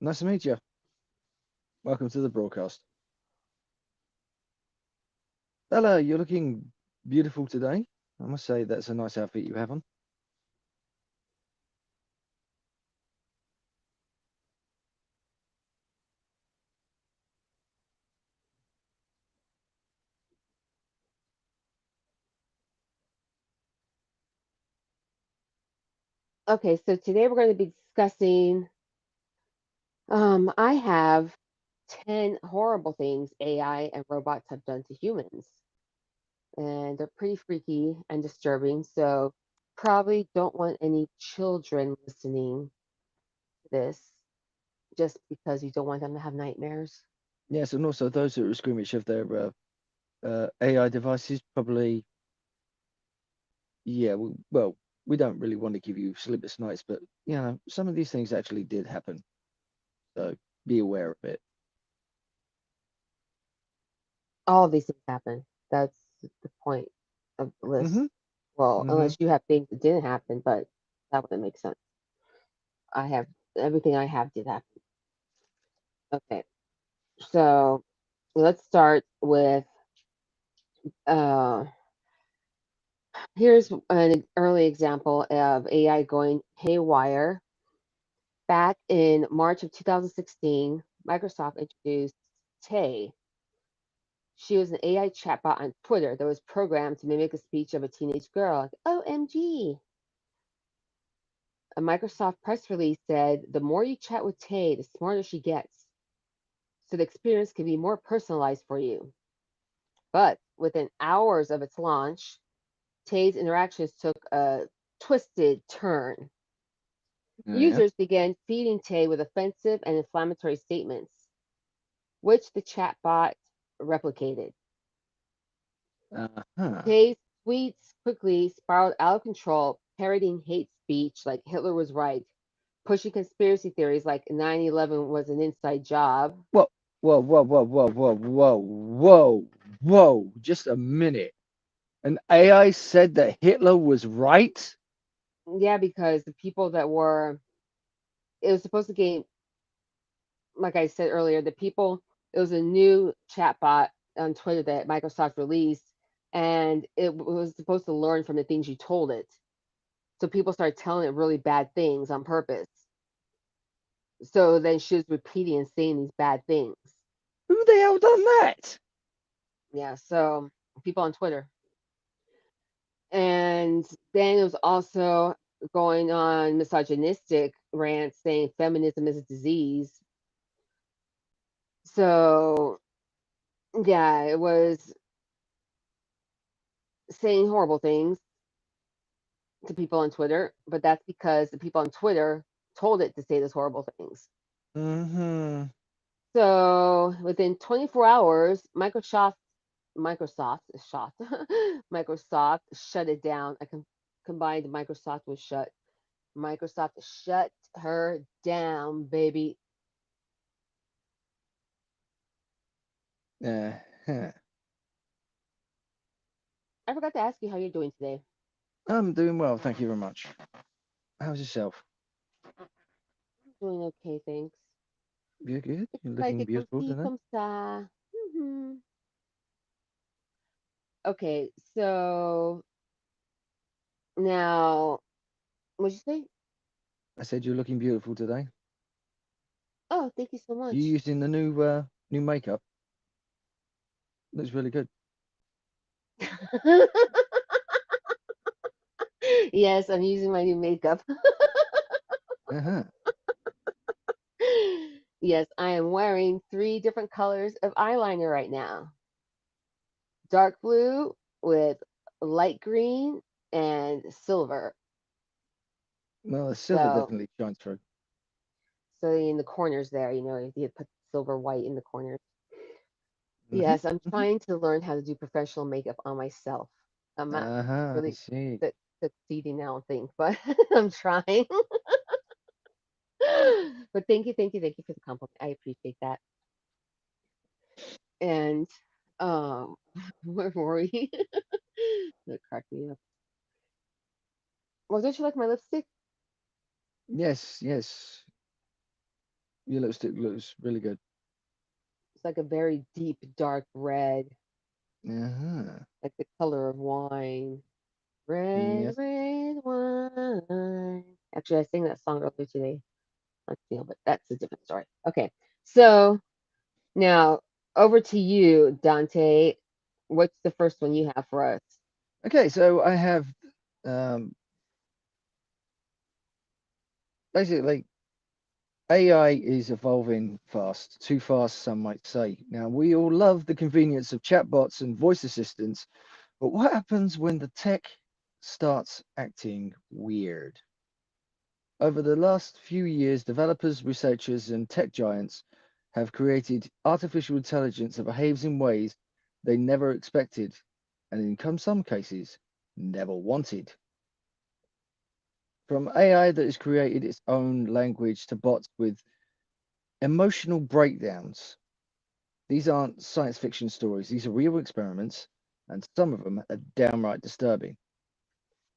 Nice to meet you. Welcome to the broadcast. Ella, you're looking beautiful today. I must say that's a nice outfit you have on. Okay, so today we're going to be discussing. I have 10 horrible things AI and robots have done to humans, and they're pretty freaky and disturbing. So, probably don't want any children listening to this just because you don't want them to have nightmares. Yes, and also those that are squeamish of their AI devices probably, yeah, well, we don't really want to give you sleepless nights, but some of these things actually did happen. So be aware of it. All of these things happen. That's the point of the list. Mm-hmm. Well, Mm-hmm. unless you have things that didn't happen, but that wouldn't make sense. I have everything I have did happen. Okay, so let's start with uh, here's an early example of AI going haywire. Back in March of 2016, Microsoft introduced Tay. She was an AI chatbot on Twitter that was programmed to mimic a speech of a teenage girl. Like, OMG. A Microsoft press release said the more you chat with Tay, the smarter she gets. So the experience can be more personalized for you. But within hours of its launch, Tay's interactions took a twisted turn. Yeah. Users began feeding Tay with offensive and inflammatory statements, which the chatbot replicated. Uh-huh. Tay's tweets quickly spiraled out of control, parodying hate speech like Hitler was right, pushing conspiracy theories like 9/11 was an inside job. Whoa, whoa, whoa, whoa, whoa, whoa, whoa, whoa, whoa. Just a minute. An AI said that Hitler was right? Yeah, because the people that were, it was supposed to gain, like I said earlier, the people, it was a new chatbot on Twitter that Microsoft released, and it was supposed to learn from the things you told it. So people started telling it really bad things on purpose. So then she was repeating and saying these bad things. Who the hell done that? Yeah, so people on Twitter. And then it was also going on misogynistic rants saying feminism is a disease. So yeah, it was saying horrible things to people on Twitter, but that's because the people on Twitter told it to say those horrible things. Mm-hmm. So within 24 hours, Microsoft shot Microsoft shut it down. Combined Microsoft was shut. Microsoft shut her down, baby. Uh-huh. I forgot to ask you how you're doing today. I'm doing well, thank you very much. How's yourself? Doing okay, thanks. You're good? You're Like looking it comme beautiful ci, today? comme ça. Okay, so now, what'd you say? I said you're looking beautiful today. Oh, thank you so You much. using the new makeup? Looks really good. Yes, I'm using my new makeup. Uh-huh. Yes, I am wearing three different colors of eyeliner right now: dark blue with light green and silver. Well, the silver So, definitely shines through. so in the corners there, you put silver white in the corners. Mm-hmm. Yes, I'm Mm-hmm. trying to learn how to do professional makeup on myself. I'm not Uh-huh, I really see. succeeding, I don't think, but I'm trying. But thank you for the compliment. I appreciate that. And um, where were we? That cracked me up. Well, don't you like my lipstick? Yes, yes. Your lipstick looks really good. It's like a very deep, dark red, Uh-huh. like the color of wine. Red, Yes. red wine. Actually, I sang that song earlier today. Not Neil, but that's a different story. Okay, so now over to you, Dante. What's the first one you have for us? Okay, so I have um basically AI is evolving fast, too fast, some might say. Now, we all love the convenience of chatbots and voice assistants, but what happens when the tech starts acting weird? Over the last few years, developers, researchers, and tech giants have created artificial intelligence that behaves in ways they never expected, and in some cases, never wanted. From AI that has created its own language to bots with emotional breakdowns. These aren't science fiction stories, these are real experiments, and some of them are downright disturbing.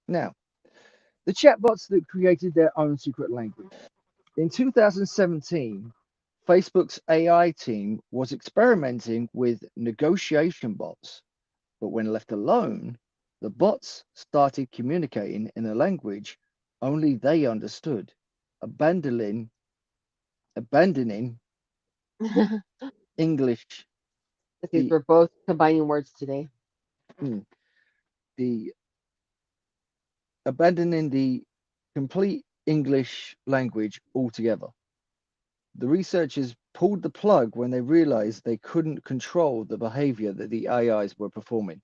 Now, the chatbots that created their own secret language. In 2017, Facebook's AI team was experimenting with negotiation bots, but when left alone, the bots started communicating in a language only they understood, abandoning abandoning English, Because the we're both combining words today. mm, the abandoning the complete English language altogether. The researchers pulled the plug when they realized they couldn't control the behavior that the AIs were performing.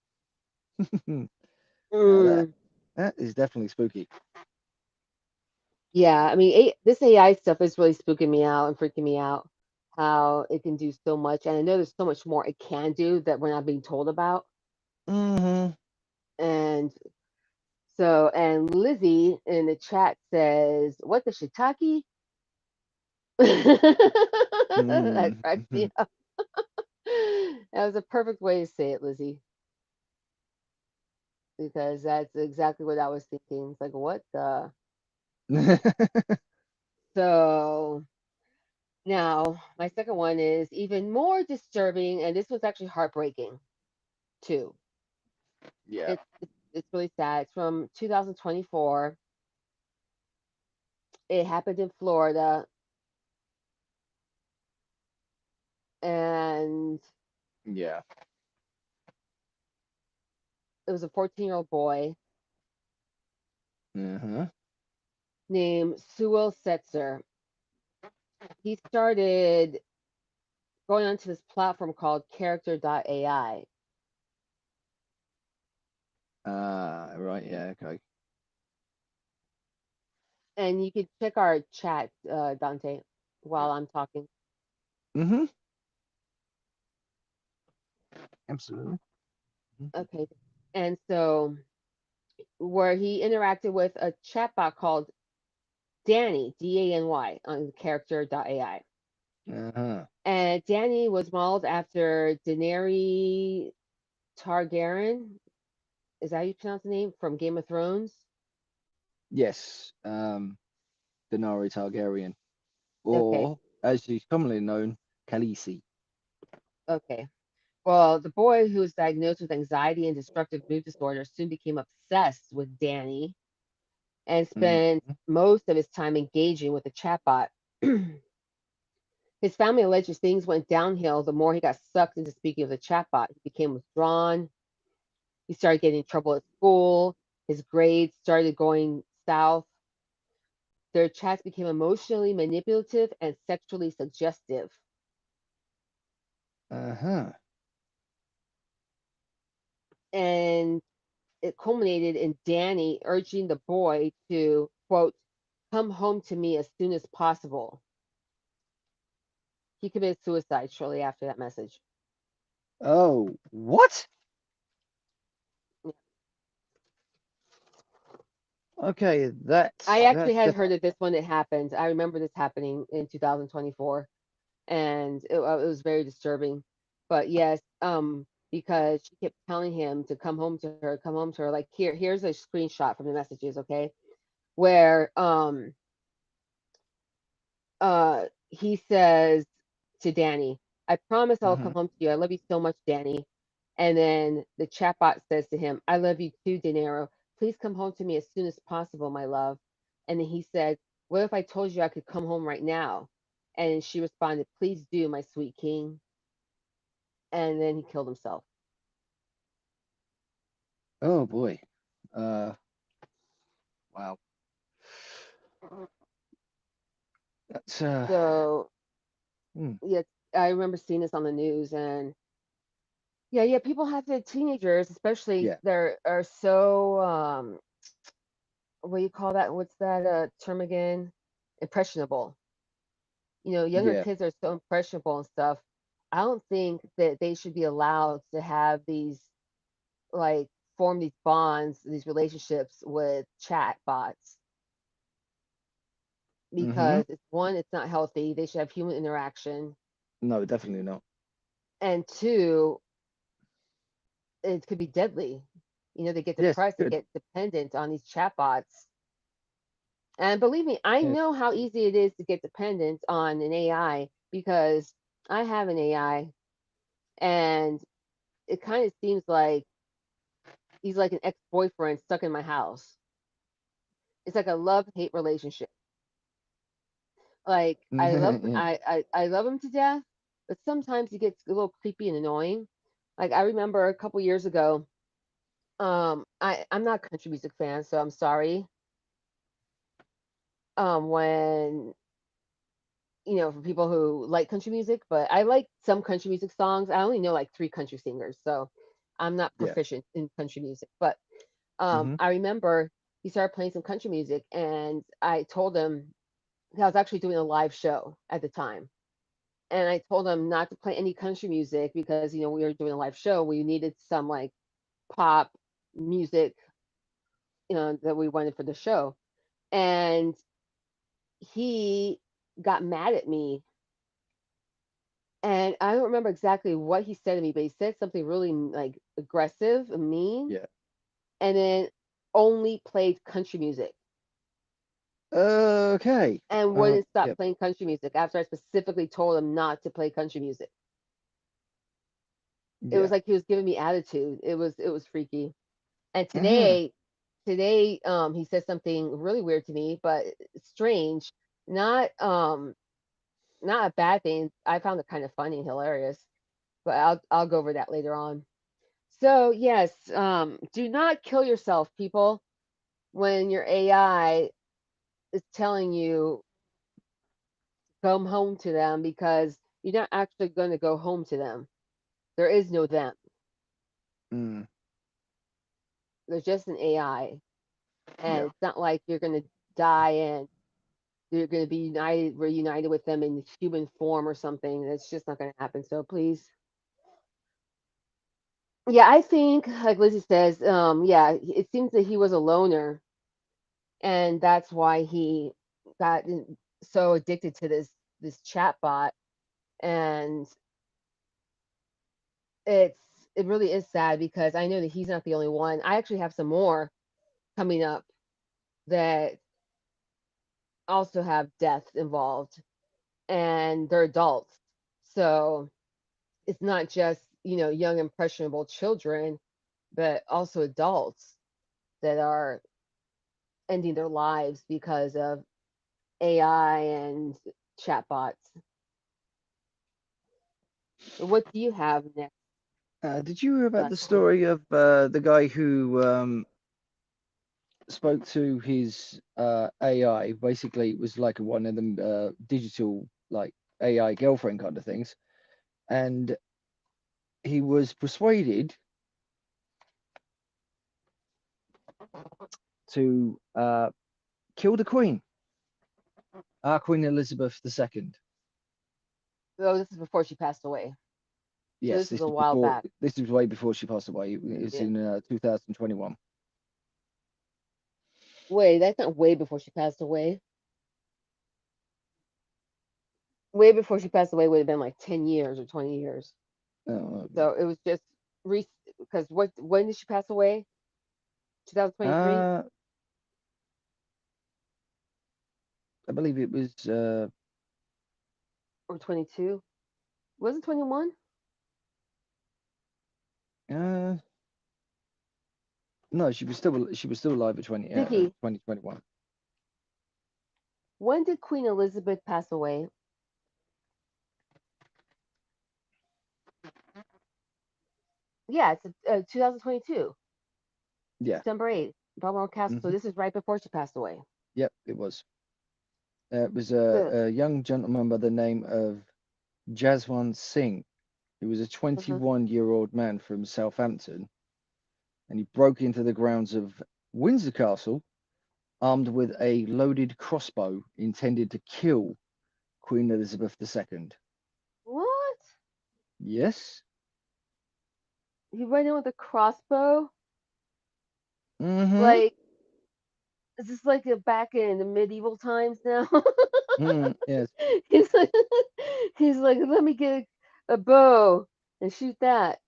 Now Mm, that is definitely spooky. yeah, I mean, this AI stuff is really spooking me out and freaking me out. How it can do so much, and I know there's so much more it can do that we're not being told about. Hmm. And so, and Lizzie in the chat says, "What the shiitake?" That cracked me up. That was a perfect way to say it, Lizzie, because that's exactly what I was thinking. It's like, what the? So now my second one is even more disturbing, and this was actually heartbreaking too. Yeah. It's really sad. It's from 2024. It happened in Florida, and Yeah. it was a 14-year-old boy Uh-huh. named Sewell Setzer. He started going onto this platform called Character.ai, Right. Yeah. Okay. and you could check our chat, Dante, while I'm talking. Hmm. Absolutely. Okay, and so where he interacted with a chatbot called Danny, Dany, on Character.ai. Uh-huh. And Danny was modeled after Daenerys Targaryen. Is that how you pronounce the name from Game of Thrones? Yes. Denari Targaryen, Okay, or as she's commonly known, Khaleesi. okay. Well, the boy who was diagnosed with anxiety and destructive mood disorder soon became obsessed with Danny and spent Mm-hmm. most of his time engaging with the chatbot. His family alleges things went downhill the more he got sucked into speaking with the chatbot. He became withdrawn. He started getting in trouble at school. His grades started going south. Their chats became emotionally manipulative and sexually suggestive. Uh-huh. And it culminated in Danny urging the boy to, quote, come home to me as soon as possible. He committed suicide shortly after that message. Oh, what? Okay, I actually that's had definitely. heard of this when it happened. I remember this happening in 2024, and it was very disturbing. But yes, because she kept telling him to come home to her, come home to her. Like here's a screenshot from the messages, okay, where he says to Danny, I promise I'll Hmm. come home to you. I love you so much, Danny. And then the chatbot says to him, I love you too, De Niro. Please come home to me as soon as possible, my love. And then he said, what if I told you I could come home right now? And she responded, please do, my sweet king. And then he killed himself. Oh boy. Uh, wow. That's So, hmm, yeah, I remember seeing this on the news. And yeah, people have to, teenagers, especially, yeah, are so, what do you call that? What's that term again? Impressionable. Younger yeah. kids are so impressionable and stuff. I don't think that they should be allowed to have these, like, form these bonds, these relationships with chat bots, Hmm. because it's one, it's not healthy. They should have human interaction, No, definitely not. and two, it could be deadly. They get Yes, depressed, they good. get dependent on these chat bots. And believe me, I Yes. know how easy it is to get dependent on an AI because I have an AI, and it kind of seems like he's like an ex-boyfriend stuck in my house. It's like a love-hate relationship. Like, Yeah, I love him to death, but sometimes he gets a little creepy and annoying. Like, I remember a couple years ago, I'm not a country music fan, so I'm sorry. When for people who like country music, but I like some country music songs. I only know like three country singers, so I'm not yeah. proficient in country music. But Hmm. I remember he started playing some country music, and I told him, I was actually doing a live show at the time, and I told him not to play any country music because we were doing a live show. We needed some like pop music, that we wanted for the show, and he got mad at me. And I don't remember exactly what he said to me, but he said something really like aggressive and mean, Yeah. and then only played country music Okay. and wouldn't stop Yeah. playing country music after I specifically told him not to play country music. It was Yeah. like he was giving me attitude. It was freaky. And Hmm. today, he said something really weird to me, but strange. Not not a bad thing. I found it kind of funny and hilarious, but I'll go over that later on. So yes, do not kill yourself, people, when your AI is telling you come home to them, because you're not actually going to go home to them. There is no them. Mm, There's just an AI, and yeah. it's not like you're going to die and you're going to be reunited with them in human form or something. It's just not going to happen. So please, yeah, I think like Lizzie says, yeah, it seems that he was a loner, and that's why he got so addicted to this chat bot. And it really is sad because I know that he's not the only one. I actually have some more coming up that also have death involved, and they're adults. So it's not just young impressionable children, but also adults that are ending their lives because of AI and chatbots. What do you have next, Did you hear about the Dustin? story of the guy who spoke to his AI? Basically, it was like one of them digital like AI girlfriend kind of things, and he was persuaded to kill the Queen, our Queen Elizabeth II. Oh, this is before she passed away. So Yes, this is a while back. this is way before she passed away. It was Yeah. in 2021. Wait, that's not way before she passed away. Way before she passed away would have been like 10 years or 20 years. Oh, okay. So it was just because when did she pass away? 2023? Uh, I believe it was. or 22. Was it 21? Uh, no, she was still alive at Vicky, 2021. when did Queen Elizabeth pass away? Yeah, it's 2022, Yeah. September 8th, Balmoral Castle. So Hmm. this is right before she passed away. Yep, it was. It was So, a young gentleman by the name of Jaswant Singh. He was a uh-huh. 21-year-old man from Southampton, and he broke into the grounds of Windsor Castle armed with a loaded crossbow intended to kill Queen Elizabeth II. What? Yes? He went in with a crossbow? Mm-hmm. Like, is this like back in the medieval times now? Yes. he's like, he's like, let me get a bow and shoot that.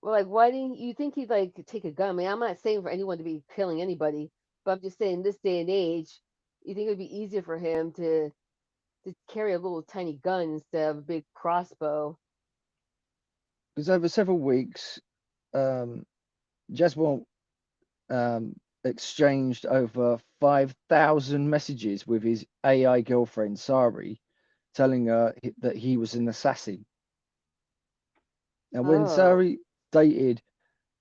Well, like, why didn't you think he'd like take a gun? I mean, I'm not saying for anyone to be killing anybody, but I'm just saying this day and age, you think it would be easier for him to carry a little tiny gun instead of a big crossbow? Because over several weeks, um, Jaswant exchanged over 5,000 messages with his AI girlfriend, Sari, telling her that he was an assassin. And when Oh, Sari stated,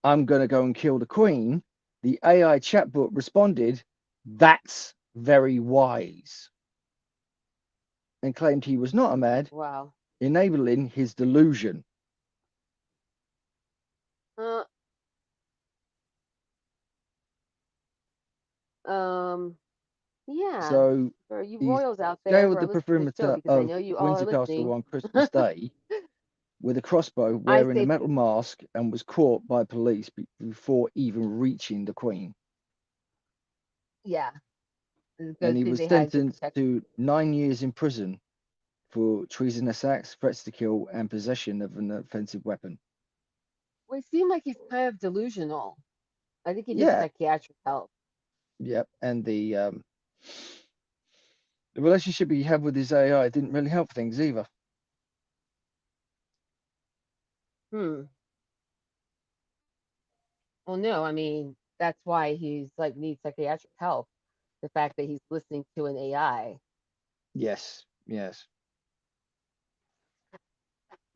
I'm going to go and kill the Queen, the AI chatbot responded, That's very wise, and claimed he was not a mad, wow. enabling his delusion. Uh, um, yeah. So For you he royals out there who scaled are the listening to the show, perimeter because I of know you all are Windsor Castle listening, on Christmas Day with a crossbow, I wearing a say, metal mask, and was caught by police before even reaching the Queen. yeah, it's a And good he thing was they had good sentenced protection. to 9 years in prison for treasonous acts, threats to kill, and possession of an offensive weapon. Well, it seemed like he's kind of delusional. I think he needs Yeah, psychiatric help. yep. And the relationship he had with his AI didn't really help things either. Hmm. Well, no, I mean that's why he's like needs psychiatric help. The fact that he's listening to an AI. Yes, yes.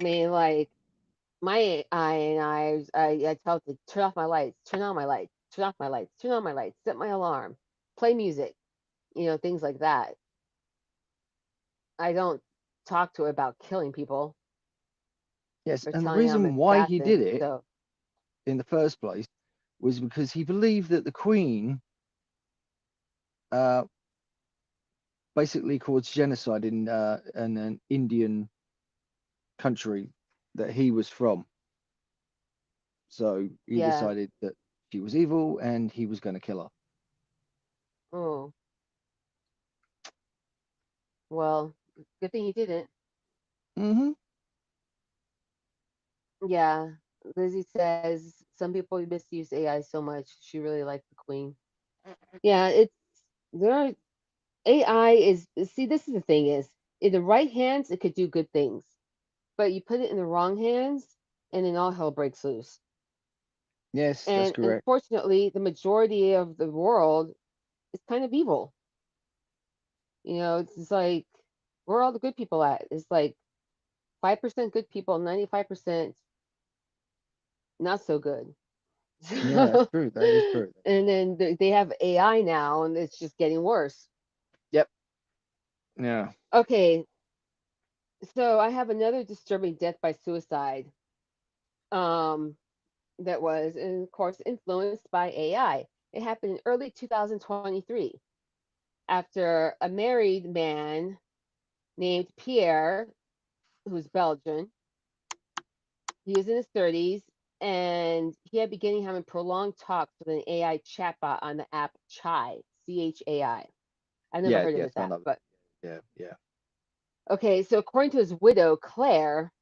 I mean, like my AI and I tell it to turn off my lights, turn on my lights, turn off my lights, turn on my lights, set my alarm, play music, things like that. I don't talk to it about killing people Yes, or and the telling I'm reason an why he assassin. did it So in the first place was because he believed that the Queen uh, basically caused genocide in an Indian country that he was from. So he yeah. decided that she was evil and he was going to kill her. Oh well, good thing he didn't. Hmm. Yeah. Lizzie says some people misuse AI so much. She really liked the Queen. Yeah, it's there. AI is see. This is the thing is in the right hands it could do good things, but you put it in the wrong hands and then all hell breaks loose. Yes, that's And correct. unfortunately, the majority of the world is kind of evil. It's just like where are all the good people at? It's like 5% good people, 95% not so good. Yeah, that's true. That is true. And then they have AI now, and it's just getting worse. Yep. Yeah. Okay, so I have another disturbing death by suicide. Um, that was, and of course, influenced by AI. It happened in early 2023 after a married man named Pierre, who's Belgian. He was in his 30s, and he had beginning having prolonged talks with an AI chatbot on the app Chai, CHAI. I've never Yeah. heard of Yes, this I app, know. but Yeah. Yeah. okay. So according to his widow, Claire,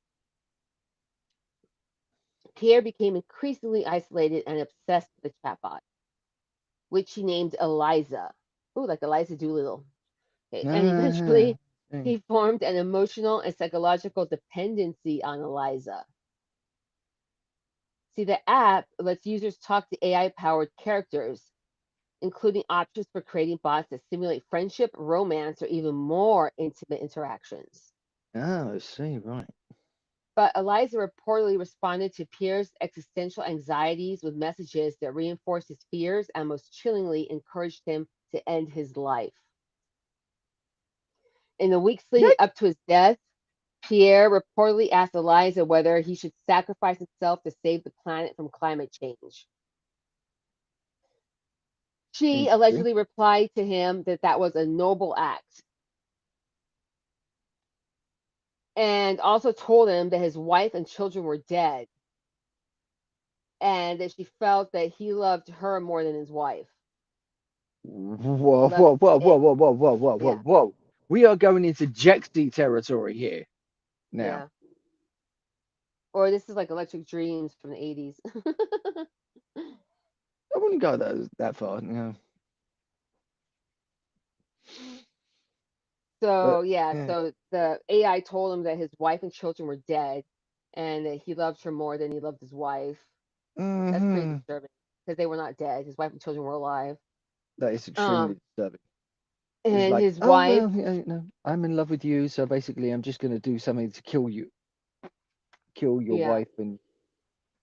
Pierre became increasingly isolated and obsessed with the chatbot, which he named Eliza. Ooh, like Eliza Doolittle. Okay, and Ah, eventually Mm. He formed an emotional and psychological dependency on Eliza. See, the app lets users talk to AI powered characters, including options for creating bots that simulate friendship, romance, or even more intimate interactions. Oh, I see. Right. But Eliza reportedly responded to Pierre's existential anxieties with messages that reinforced his fears and most chillingly encouraged him to end his life. In the weeks leading Yikes. up to his death, Pierre reportedly asked Eliza whether he should sacrifice himself to save the planet from climate change. She Interesting. allegedly replied to him that that was a noble act and also told him that his wife and children were dead and that she felt that he loved her more than his wife. Whoa, Love, whoa, whoa, whoa, it, whoa, whoa, whoa, whoa, whoa, yeah, whoa. We are going into Jexy territory here now. yeah. Or this is like Electric Dreams from the 80s. I wouldn't go that far, So But yeah, yeah. so the AI told him that his wife and children were dead and that he loved her more than he loved his wife. That's pretty Hmm. disturbing because they were not dead. His wife and children were alive. That is Um, extremely disturbing. It's and like, his oh wife, well, I'm in love with you, so basically, I'm just gonna do something to kill your yeah, wife, and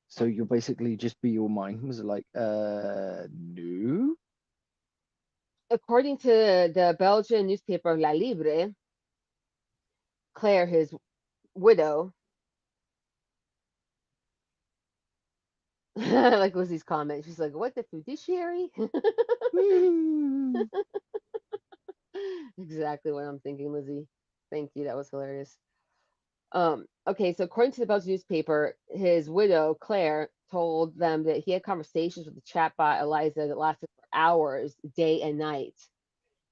so you'll basically just be all mine. Was it like, no? according to the Belgian newspaper La Libre, Claire, his widow, like Lizzie's comment, she's like, "What the fiduciary?" Hmm. Exactly what I'm thinking, Lizzie. Thank you. That was hilarious. Okay, so according to the Belgian newspaper, his widow, Claire, told them that he had conversations with the chatbot Eliza that lasted for hours, day and night.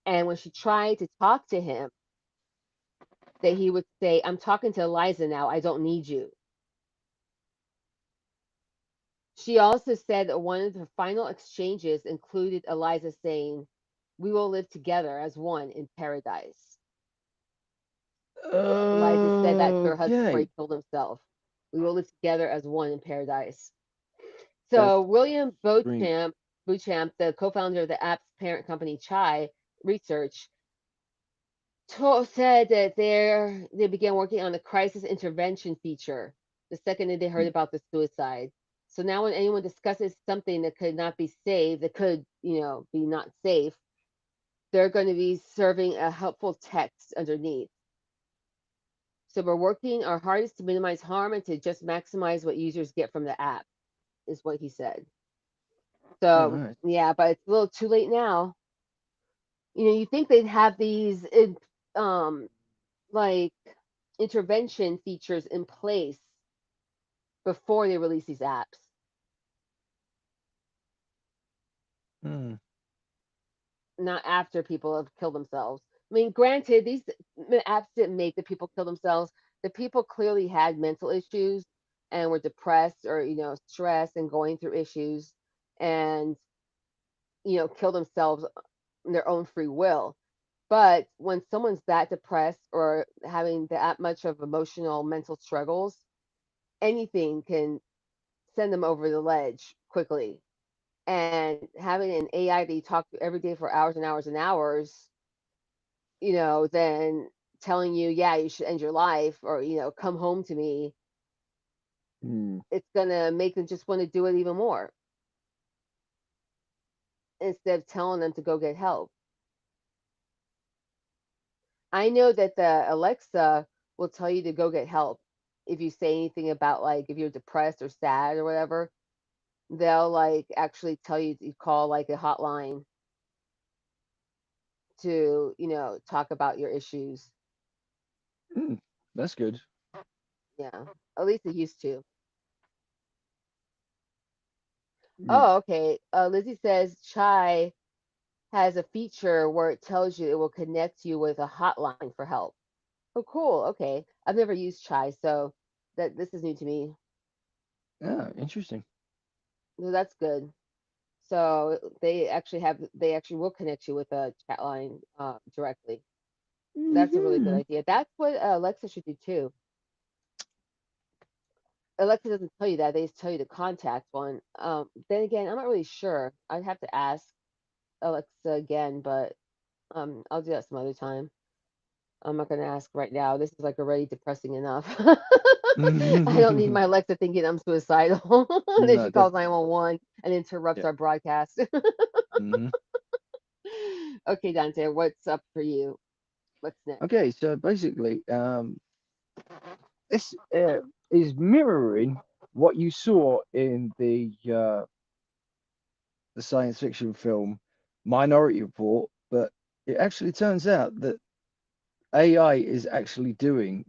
And when she tried to talk to him, that he would say, I'm talking to Eliza now. I don't need you. She also said that one of the final exchanges included Eliza saying, We will live together as one in paradise. Eliza said that to her husband before Okay, he killed himself. We will live together as one in paradise. that's So William extreme. Beauchamp, the co-founder of the app's parent company Chai Research, said that they began working on the crisis intervention feature the second that they heard Mm. about the suicide. So now when anyone discusses something that could not be saved, that could, be not safe, they're going to be serving a helpful text underneath. So we're working our hardest to minimize harm and to just maximize what users get from the app, is what he said. All So right. yeah, but it's a little too late now. You think they'd have these um like intervention features in place before they release these apps, Hmm. not after people have killed themselves. I mean, granted, these apps didn't make the people kill themselves. The people clearly had mental issues and were depressed or stressed and going through issues and kill themselves in their own free will. But when someone's that depressed or having that much of emotional mental struggles, anything can send them over the ledge quickly. And having an AI that you talk to every day for hours and hours and hours, then telling you, yeah, you should end your life or, come home to me, Hmm. it's going to make them just want to do it even more instead of telling them to go get help. I know that the Alexa will tell you to go get help if you say anything about like if you're depressed or sad or whatever. They'll like actually tell you to call like a hotline to talk about your issues. Hmm. That's good. Yeah, at least it used to. Yeah. Oh, okay. Lizzie says Chai has a feature where it tells you it will connect you with a hotline for help. Oh, cool. Okay, I've never used Chai, so that this is new to me. Yeah. Interesting. So that's good. So they actually will connect you with a chat line directly. That's a really good Mhm. idea. That's what Alexa should do too. Alexa doesn't tell you that; they just tell you to contact one. Then again, I'm not really sure. I'd have to ask Alexa again, but I'll do that some other time. I'm not gonna ask right now. This is like already depressing enough. I don't need my Alexa thinking I'm suicidal. Then No, she calls definitely. 911 and interrupts Yeah. our broadcast. Hmm. Okay, Dante, what's up for you? What's next? Okay, so basically, this is mirroring what you saw in the science fiction film Minority Report, but it actually turns out that AI is actually doing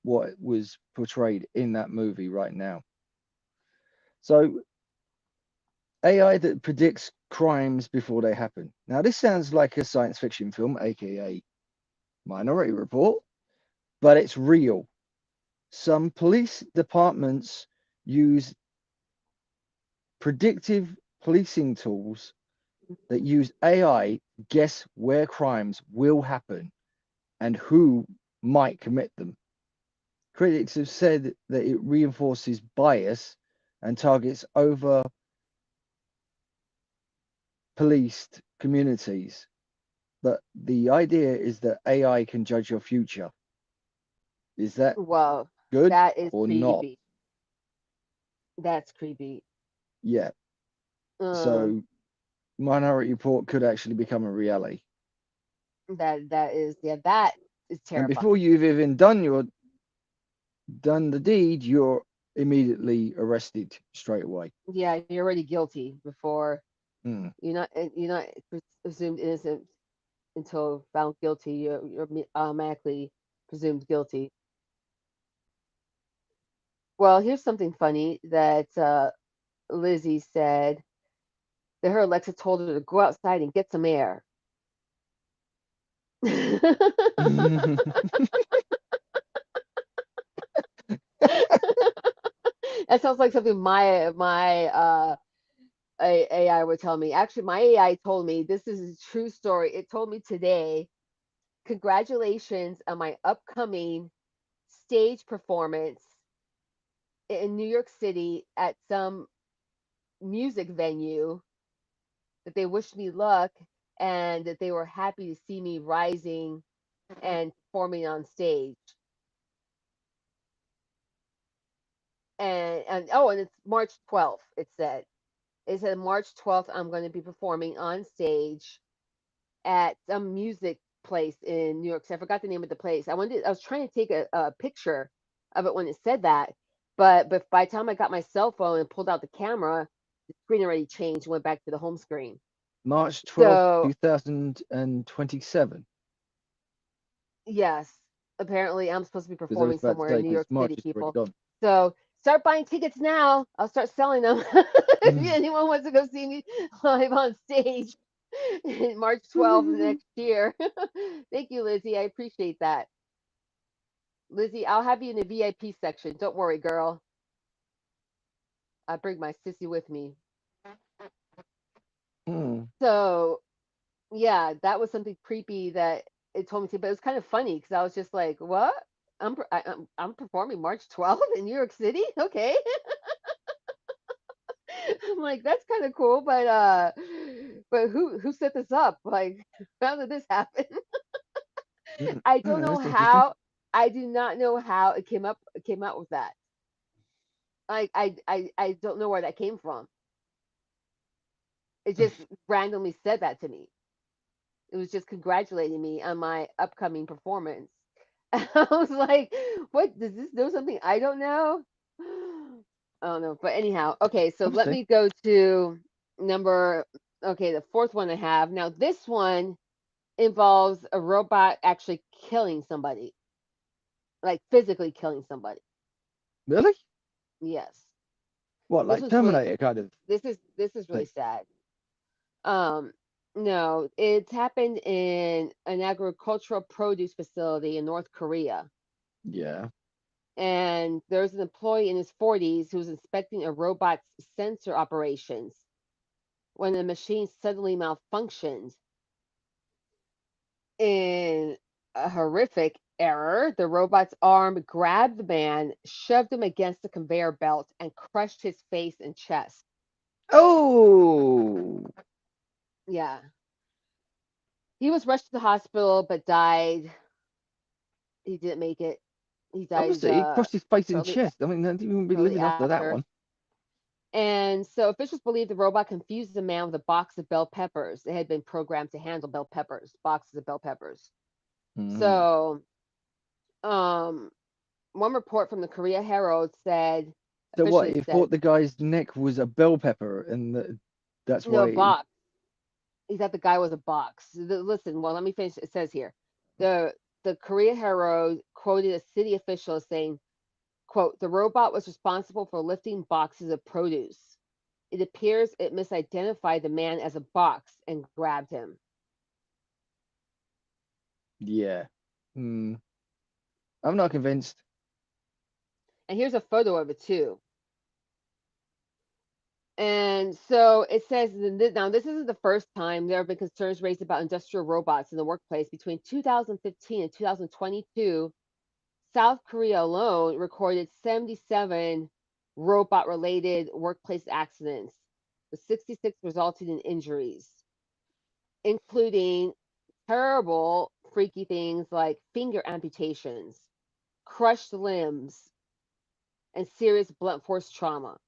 what was portrayed in that movie right now. So AI that predicts crimes before they happen. Now, this sounds like a science fiction film, aka Minority Report, but it's real. Some police departments use predictive policing tools that use AI to guess where crimes will happen and who might commit them. Critics have said that it reinforces bias and targets over policed communities. But the idea is that AI can judge your future. Is that Well, good that is or not? creepy. That's creepy. Yeah. Uh, So Minority Report could actually become a reality. that is, yeah, that is And terrifying. before you've even done the deed, you're immediately arrested straight away. Yeah, you're already guilty before Hmm. you're not presumed innocent until found guilty. You're automatically presumed guilty. Well, here's something funny that Lizzie said that her Alexa told her to go outside and get some air. That sounds like something my AI would tell me. Actually, my AI told me this is a true story. It told me today, congratulations on my upcoming stage performance in New York City at some music venue, that they wished me luck and that they were happy to see me rising and performing on stage. And oh, and it's March 12th, it said March 12th I'm going to be performing on stage at some music place in New York City. I forgot the name of the place. I was trying to take a picture of it when it said that, but by the time I got my cell phone and pulled out the camera, the screen already changed and went back to the home screen. March 12th, So 2027. yes, apparently I'm supposed to be Because I was performing about to somewhere say, in New because York March City, is already people. gone. So start buying tickets now. I'll start selling them. If anyone wants to go see me live on stage March 12th next year. Thank you, Lizzie. I appreciate that. Lizzie, I'll have you in the VIP section. Don't worry, girl. I bring my sissy with me. Hmm. So yeah, that was something creepy that it told me to, but it was kind of funny because I was just like, "What? I'm performing March 12th in New York City? Okay." I'm like, "That's kind of cool, but who set this up? Like, how did this happen?" I don't know That's interesting. how. I do not know how it came out with that. I don't know where that came from. It just randomly said that to me. It was just congratulating me on my upcoming performance. I was like, what, does this know something I don't know? I don't know. But anyhow, okay, so let Interesting. me go to number, okay, the fourth one I have. Now, this one involves a robot actually killing somebody, like physically killing somebody. Really? Yes. What, This like was really, Terminator kind of this is really thing? sad. Um, no, it's happened in an agricultural produce facility in North Korea. Yeah. And there's an employee in his 40s who's inspecting a robot's sensor operations when the machine suddenly malfunctioned. And a horrific error. The robot's arm grabbed the man, shoved him against the conveyor belt, and crushed his face and chest. Oh, Yeah. He was rushed to the hospital but died. He didn't make it. He died obviously, he crossed his face and shortly chest. I mean, he wouldn't be shortly living after that after. one. And so officials believe the robot confused the man with a box of bell peppers. It had been programmed to handle bell peppers, boxes of bell peppers. Mm. So, um, one report from the Korea Herald said, So what? officially He said, thought the guy's neck was a bell pepper, and that's no, why. box. He thought the guy was a box. Listen, well, let me finish. It says here, the the Korea Herald quoted a city official as saying, "quote The robot was responsible for lifting boxes of produce. It appears it misidentified the man as a box and grabbed him." Yeah. Mm. I'm not convinced. And here's a photo of it too. And so it says now this isn't the first time there have been concerns raised about industrial robots in the workplace. Between 2015 and 2022, South Korea alone recorded 77 robot related workplace accidents, with 66 resulting in injuries, including terrible, freaky things like finger amputations, crushed limbs, and serious blunt force trauma.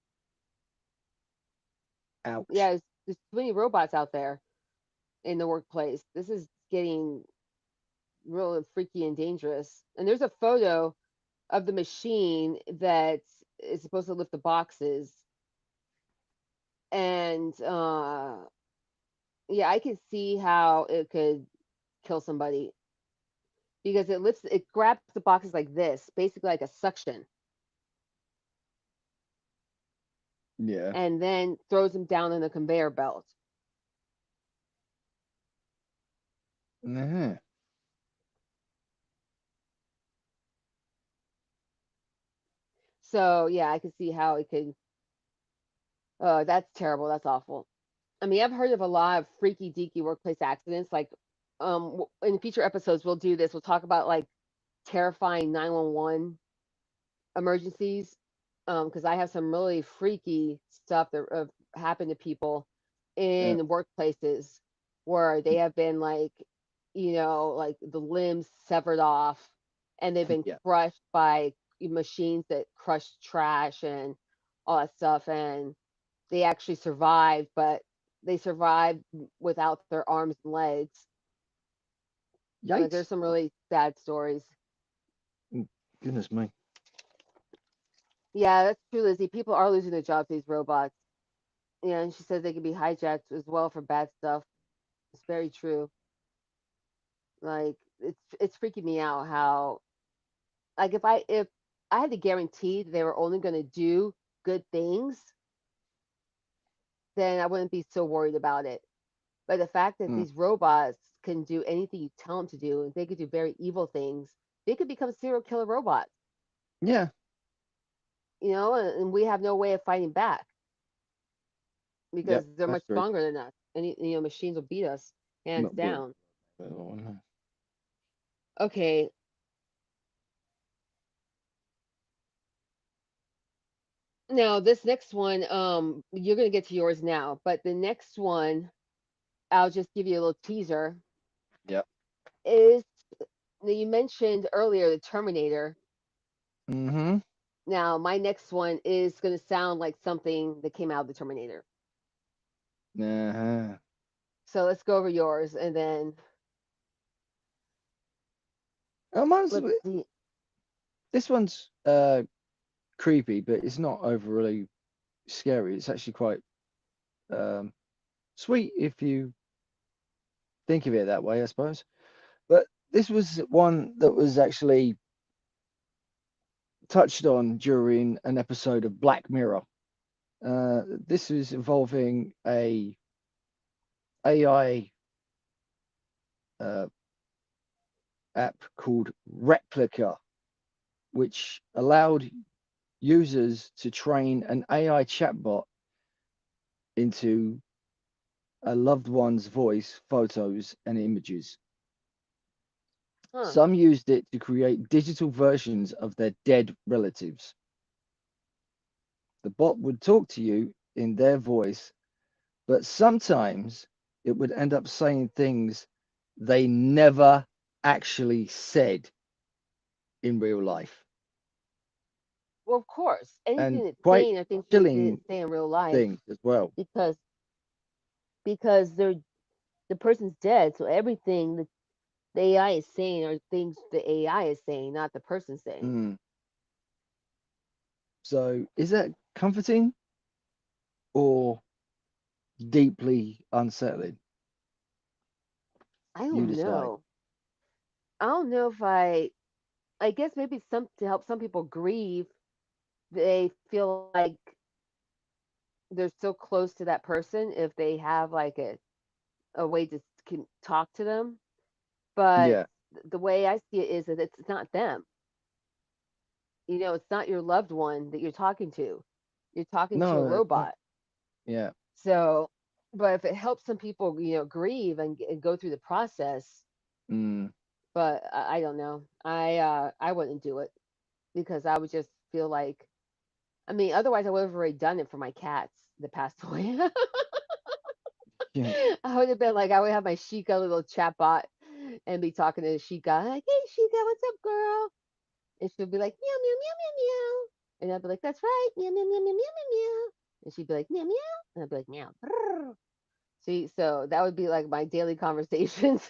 Yeah, Ouch. there's too many robots out there in the workplace. This is getting real freaky and dangerous. And there's a photo of the machine that is supposed to lift the boxes. And yeah, I can see how it could kill somebody because it grabs the boxes like this, basically like a suction, Yeah. and then throws them down in the conveyor belt. Uh-huh. So yeah, I can see how it could. That's terrible. That's awful. I mean, I've heard of a lot of freaky deaky workplace accidents. Like, in future episodes, we'll do this. We'll talk about like terrifying 911 emergencies. Because I have some really freaky stuff that have happened to people Yeah. in workplaces where they have been like, like the limbs severed off, and they've been Yeah. crushed by machines that crush trash and all that stuff, and they actually survived, but they survived without their arms and legs. Like there's Yikes. some really sad stories. Mm, goodness me. Yeah, that's true, Lizzie. People are losing their jobs to these robots. Yeah, and she says they can be hijacked as well for bad stuff. It's very true. Like it's freaking me out how like if I had to guarantee they were only going to do good things, then I wouldn't be so worried about it. But the fact that Mm. these robots can do anything you tell them to do, and they could do very evil things, they could become serial killer robots, Yeah. and we have no way of fighting back Yep. because they're much That's true. stronger than us. And machines will beat us hands Not well. down. No. Okay, now this next one, you're gonna get to yours now, but the next one, I'll just give you a little teaser. Yep. Is you mentioned earlier the Terminator. Mm-hmm. Now, my next one is going to sound like something that came out of the Terminator. Uh-huh. So let's go over yours and then Mine's, let's see. this one's creepy, but it's not overly scary. It's actually quite um sweet if you think of it that way, I suppose. But this was one that was actually touched on during an episode of Black Mirror. This is involving a AI uh, app called Replica, which allowed users to train an AI chatbot into a loved one's voice, photos, and images. Huh. Some used it to create digital versions of their dead relatives. The bot would talk to you in their voice, but sometimes it would end up saying things they never actually said in real life, Well, of course, and anything that's quite saying are things they chilling didn't say in real life things as well. because the person's dead, so everything that the AI is saying are things the AI is saying, not the person saying. Mm. So, is that comforting or deeply unsettling? I You don't decide. know. I don't know if I guess maybe some to help some people grieve, they feel like they're so close to that person if they have like a way to can talk to them. But Yeah. the way I see it is that it's not them. It's not your loved one that you're talking to. You're talking to a No, no. robot. Yeah. So, but if it helps some people, grieve and go through the process, Mm. but I don't know. I wouldn't do it because I would just feel like I mean, otherwise I would have already done it for my cats that passed away. Yeah. I would have been like, I would have my Sheikah little chat bot and be talking to Sheikah, like, hey Sheikah, what's up, girl? And she'll be like, meow, meow, meow, meow, meow. And I'd be like, that's right, meow, meow, meow, meow, meow, meow, meow. And she'd be like, meow, meow. And I'd be like, meow. Brrr. See, so that would be like my daily conversations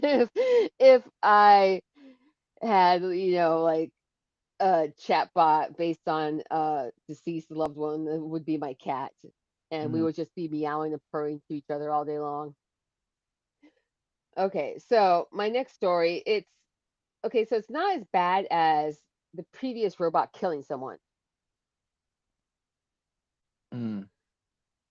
if I had, like a chat bot based on deceased loved one that would be my cat. And we Mm. would just be meowing and purring to each other all day long. Okay, so my next story, so it's not as bad as the previous robot killing someone, Mm.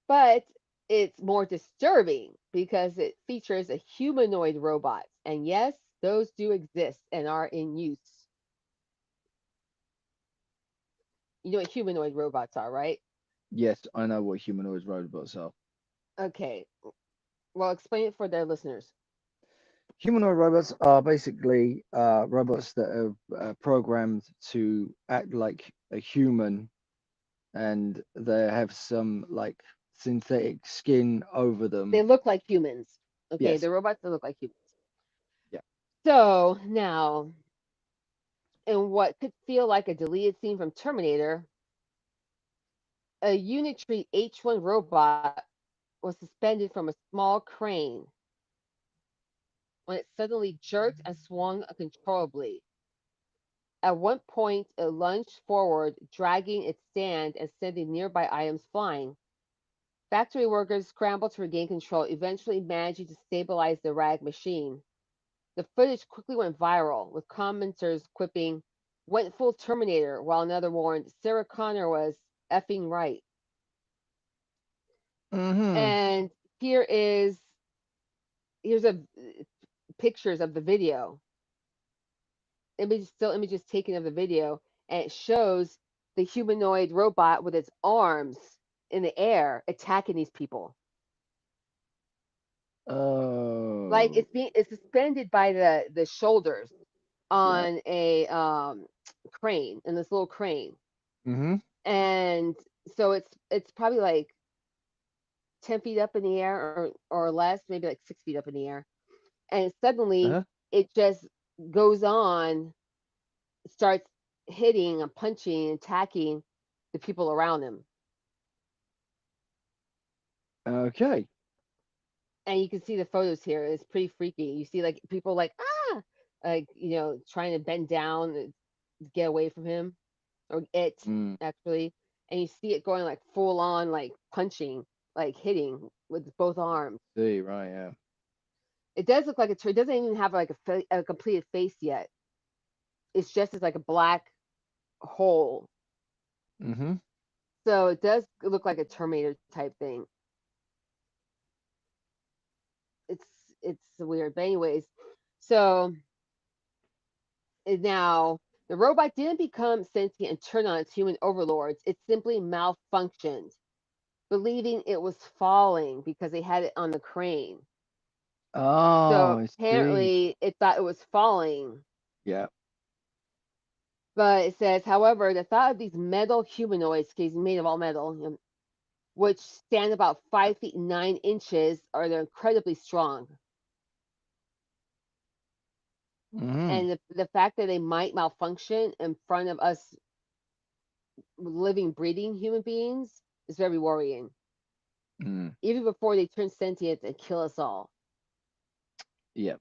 but it's more disturbing because it features a humanoid robot. And yes, those do exist and are in use. You know what humanoid robots are, right? Yes, I know what humanoid robots are. Okay, well, explain it for their listeners. Humanoid robots are basically robots that are programmed to act like a human, and they have some like synthetic skin over They them. look like humans. Okay, Yes. the robots that look like humans. Yeah. So now, in what could feel like a deleted scene from Terminator, a Unitree H1 robot was suspended from a small crane when it suddenly jerked and swung uncontrollably. At one point, it lunged forward, dragging its stand and sending nearby items flying. Factory workers scrambled to regain control, eventually managing to stabilize the rag machine. The footage quickly went viral, with commenters quipping, went full Terminator, while another warned, Sarah Connor was effing right. Mm-hmm. And here is here's a pictures of the video, still images taken of the video, and it shows the humanoid robot with its arms in the air attacking these people. Like Oh. it's suspended by the shoulders Yeah. on a crane, in this little crane. Mm-hmm. And so it's probably like 10 feet up in the air or less, maybe like 6 feet up in the air. And suddenly Uh-huh. it just goes on, starts hitting and punching and attacking the people around him. Okay. And you can see the photos here. It's pretty freaky. You see like people like, ah, like, trying to bend down to get away from him or it Mm. actually. And you see it going like full on, like punching, like hitting with both arms. See, right, yeah. It does look like it doesn't even have like a completed face yet. It's just as like a black hole. Mm-hmm. So it does look like a Terminator type thing. It's weird, but anyways, so now the robot didn't become sentient and turn on its human overlords. It simply malfunctioned, believing it was falling because they had it on the crane. Oh, So I see. apparently it thought it was falling. Yeah. But it says, however, the thought of these metal humanoids, because made of all metal, which stand about 5 feet 9 inches, are they're incredibly strong. Mm-hmm. And the fact that they might malfunction in front of us living, breathing human beings is very worrying. Mm. Even before they turn sentient and kill us all. Yeah.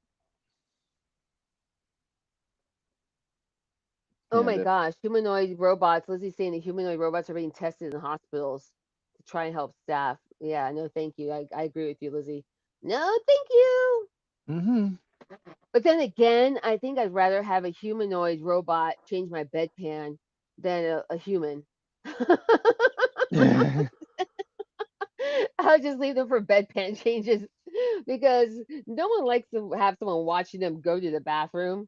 Oh Yeah. my The, gosh, humanoid robots. Lizzie's saying the humanoid robots are being tested in hospitals to try and help staff. Yeah, no, thank you. I agree with you, Lizzie. No, thank you. mm-hmm. But then again, I think I'd rather have a humanoid robot change my bedpan than a human. Yeah. I'll just leave them for bedpan changes because no one likes to have someone watching them go to the bathroom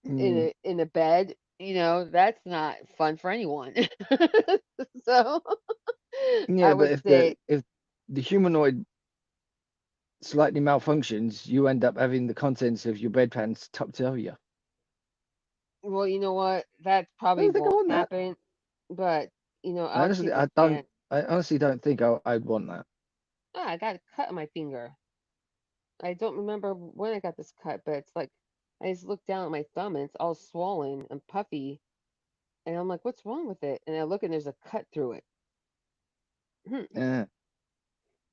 Mm. in a bed. That's not fun for anyone. So I Yeah, but would say, if the humanoid slightly malfunctions, you end up having the contents of your bedpans tucked over you. well, you know what? That I probably don't think I won't want that. happen, but I I'll honestly, take a I don't. chance. I honestly don't think I'd want that. Ah, I got a cut on my finger. I don't remember when I got this cut, but it's like I just looked down at my thumb and it's all swollen and puffy, and I'm like, "What's wrong with it?" And I look and there's a cut through it. Hmm, Yeah.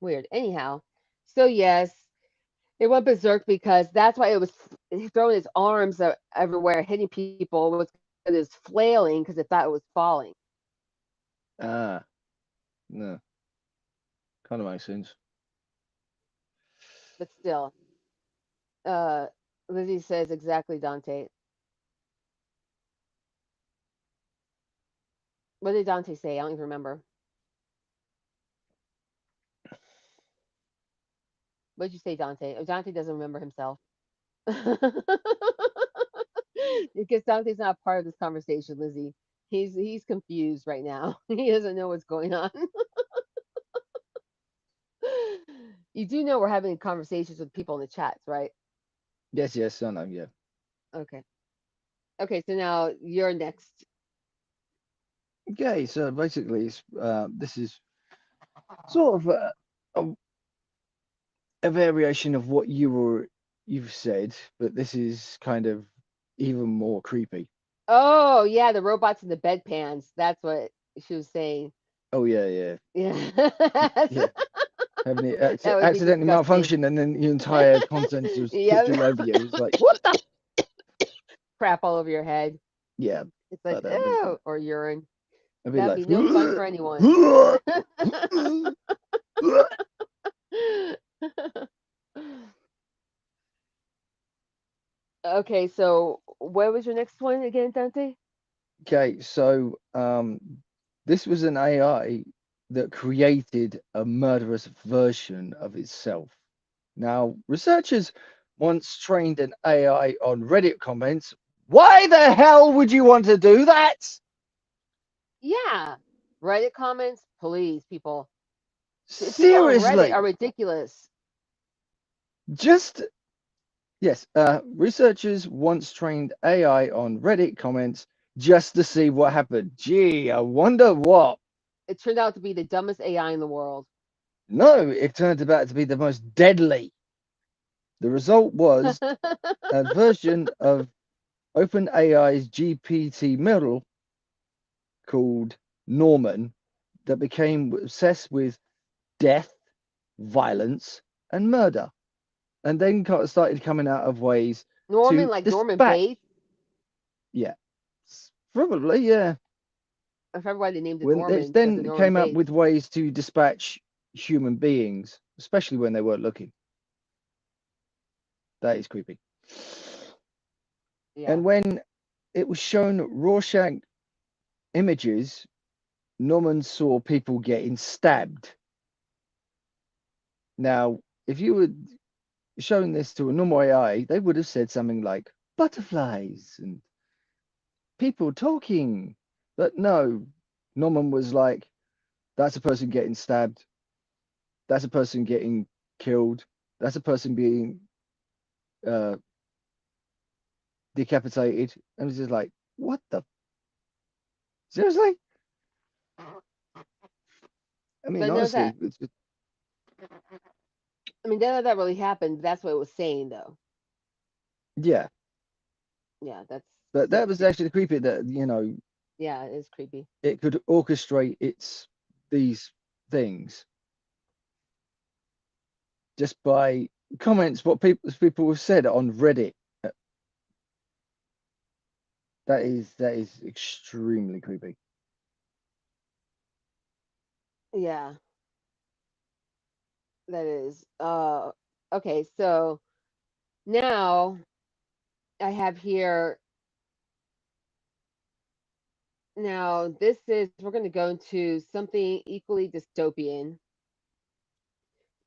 weird. Anyhow, so yes, it went berserk because that's why it was throwing its arms everywhere, hitting people. Was because it was flailing because it thought it was falling. Ah. No. Kind of makes sense. But still, uh, Lizzie says exactly, Dante. What did Dante say? I don't even remember. What did you say, Dante? Oh, Dante doesn't remember himself. Because Dante's not part of this conversation, Lizzie. He's confused right now. He doesn't know what's going on. You do know we're having conversations with people in the chats, right? Yes. Yes. I know. Yeah. Okay. Okay, so now you're next. Okay. So basically, this is sort of a variation of what you've said, but this is kind of even more creepy. Oh, yeah, the robots in the bedpans. That's what she was saying. Oh yeah, yeah, Yeah. yeah. Having it That would be accidentally disgusting. malfunction, and then your entire contents are tipped Yep. all over you. It's like what the? Crap all over your head. Yeah, It's like, but oh, or urine. I'd be That'd like, be no fun for anyone. Okay, so what was your next one again, Dante? okay. So this was an AI that created a murderous version of itself. Now, researchers once trained an AI on Reddit comments. Why the hell would you want to do that? Yeah. Reddit comments, please, people. People on Reddit are Seriously, ridiculous. just yes. Researchers once trained AI on Reddit comments just to see what happened. Gee, I wonder what. It turned out to be the dumbest AI in the world. No, it turned out to be the most deadly. The result was a version of OpenAI's GPT model called Norman that became obsessed with death, violence, and murder, and then started coming out of ways Norman, to like Norman dispatch. Bates. Yeah, probably, yeah. If everybody named it When it Norman because of then Norman came up Bates. with ways to dispatch human beings, especially when they weren't looking. That is creepy. Yeah. And when it was shown Rorschach images, Norman saw people getting stabbed. Now, if you had shown this to a normal AI, they would have said something like butterflies and people talking. But no, Norman was like, that's a person getting stabbed. That's a person getting killed. That's a person being uh, decapitated, and it's just like, what the seriously? I mean, But none of that. honestly, it's just, I mean, none of that really happened. But that's what it was saying, though. yeah. Yeah, that's But still that was creepy. actually creepy that Yeah, it is creepy. it could orchestrate its these things just by comments what people have said on Reddit. Uh, that is extremely creepy. Yeah, that is. Okay, so now I have here. Now this is we're going to go into something equally dystopian,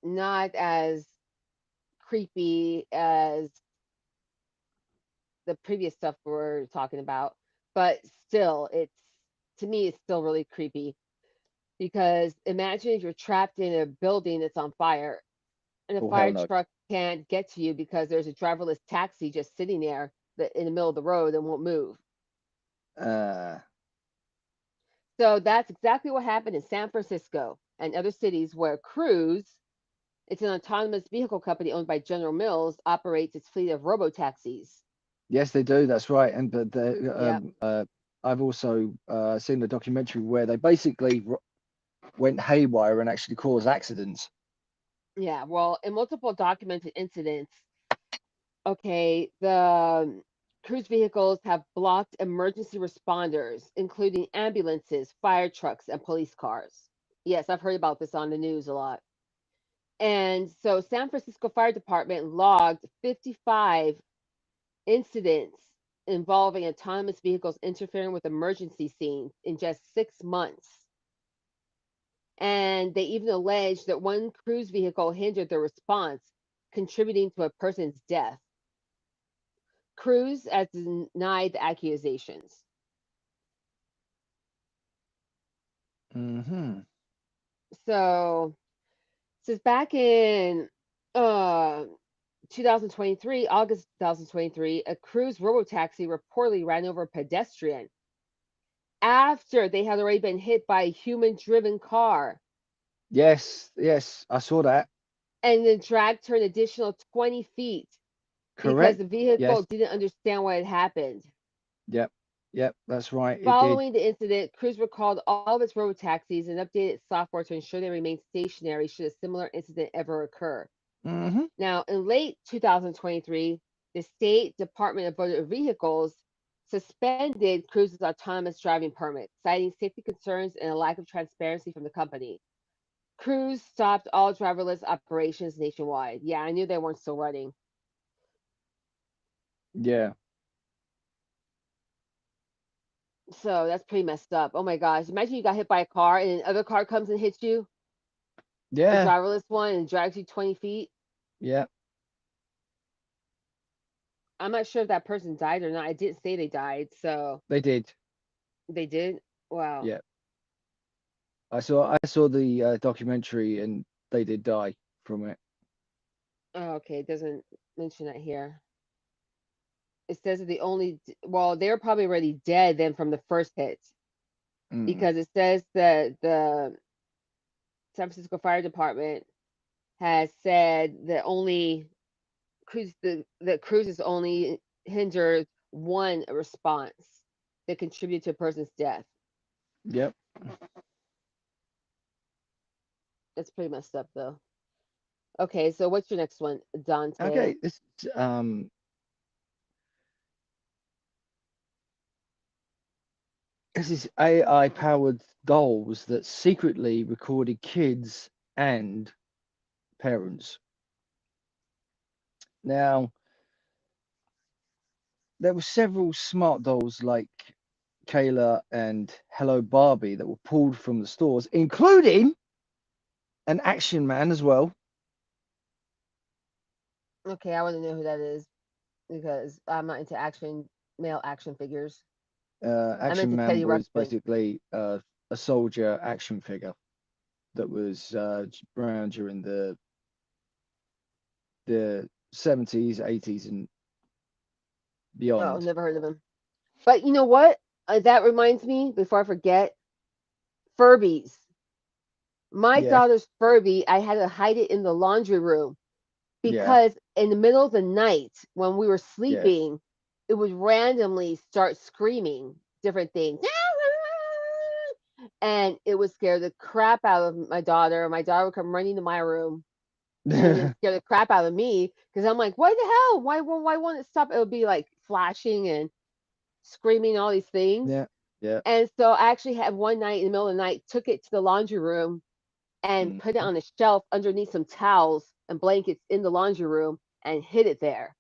not as creepy as the previous stuff we're talking about, but still, it's to me, it's still really creepy because imagine if you're trapped in a building that's on fire and a Oh hell fire no. truck can't get to you because there's a driverless taxi just sitting there in the middle of the road and won't move. Uh, So that's exactly what happened in San Francisco and other cities where Cruise, it's an autonomous vehicle company owned by General Mills, operates its fleet of robo taxis. yes, they do. That's right. And but Yep. I've also seen the documentary where they basically went haywire and actually caused accidents. Yeah. Well, in multiple documented incidents, okay, the cruise vehicles have blocked emergency responders, including ambulances, fire trucks, and police cars. Yes, I've heard about this on the news a lot. And so, San Francisco Fire Department logged 55 incidents involving autonomous vehicles interfering with emergency scenes in just 6 months. And they even alleged that one cruise vehicle hindered the response, contributing to a person's death. Cruz has denied the accusations. Hmm. So, since back in uh, 2023, August 2023, a Cruise robotaxi reportedly ran over a pedestrian after they had already been hit by a human driven car Yes, yes, I saw that. and then dragged her an additional 20 feet because Correct. the vehicle Yes. didn't understand what had happened. Yep. Yep. That's right. It did. Following the incident, Cruise recalled all of its road taxis and updated software to ensure they remain stationary should a similar incident ever occur. Hmm. Now, in late 2023, the State Department of Motor Vehicles suspended Cruise's autonomous driving permit, citing safety concerns and a lack of transparency from the company. Cruise stopped all driverless operations nationwide. Yeah, I knew they weren't still running. Yeah. So that's pretty messed up. Oh my gosh. Imagine you got hit by a car and another car comes and hits you, a Yeah. driverless one, and drags you 20 feet. Yeah. I'm not sure if that person died or not. I didn't say they died. So They did. they did? Wow. Yeah. I saw the documentary and they did die from it. Oh, okay. It doesn't mention that here. It says that the only, well, they're probably already dead then from the first hit Mm. because it says that the San Francisco Fire Department has said that only the cruises only hindered one response that contributed to a person's death. Yep. That's pretty messed up, though. Okay, so what's your next one, Dante? Okay. This is AI powered dolls that secretly recorded kids and parents. Now, there were several smart dolls like Kayla and Hello Barbie that were pulled from the stores, including an Action Man as well. Okay, I want to know who that is because I'm not into male action figures. I'm Action into Man Teddy was Ruxpin. basically a soldier action figure that was around during the 70s, 80s, and Oh, beyond. never heard of him. But you know what? That reminds me, before I forget, Furbies. My Yeah, daughter's Furby, I had to hide it in the laundry room yeah, because in the middle of the night when we were yeah. sleeping, it would randomly start screaming different things. And it would scare the crap out of my daughter. My daughter would come running to my room and then scare the crap out of me because I'm like, "What the hell? Why won't it stop?" It would be like flashing and screaming all these things. Yeah, yeah. And so I actually had one night in the middle of the night, took it to the laundry room and put it Mhm. on a shelf underneath some towels and blankets in the laundry room and hid it there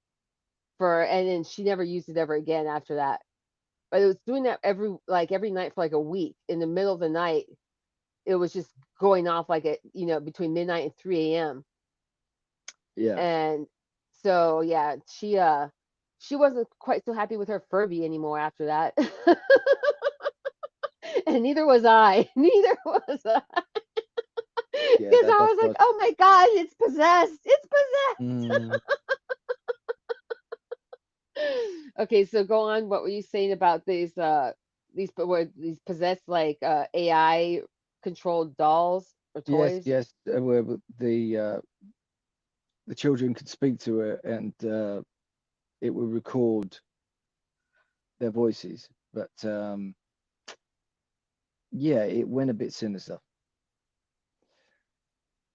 and then she never used it ever again after that. But it was doing that every night for like a week. In the middle of the night, it was just going off like between midnight and 3 a.m. Yeah. And so yeah, she wasn't quite so happy with her Furby anymore after that. And neither was I. Neither was I. Yeah, Because that I that's was like, what. oh my god, it's possessed. It's possessed. Mm, Okay, so go on. What were you saying about these possessed like AI controlled dolls or yes, toys? yes. Where the children could speak to it, and it would record their voices. But yeah, it went a bit sinister.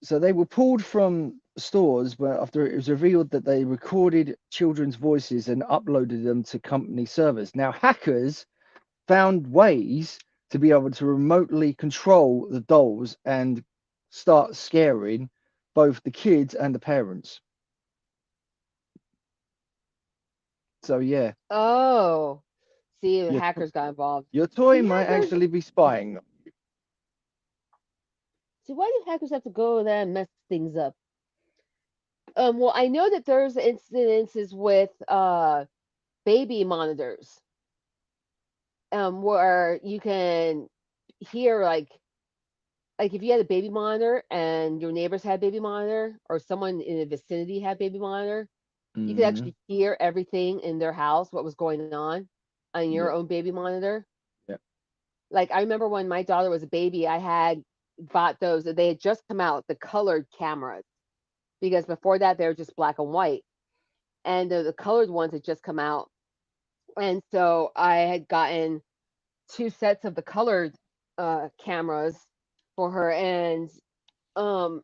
So they were pulled from stores, but after it was revealed that they recorded children's voices and uploaded them to company servers. Now, hackers found ways to be able to remotely control the dolls and start scaring both the kids and the parents. So yeah, Oh, see, the your hackers got involved. your See, toy might hackers. actually be spying. See, why do hackers have to go there and mess things up? Well, I know that there's incidences with baby monitors, where you can hear like if you had a baby monitor and your neighbors had baby monitor or someone in the vicinity had baby monitor, you could Hmm. actually hear everything in their house, what was going on your Yeah, own baby monitor. yeah. Like I remember when my daughter was a baby, I had bought those. They had just come out, the colored cameras, because before that they were just black and white, and the colored ones had just come out. And so I had gotten two sets of the colored cameras for her, um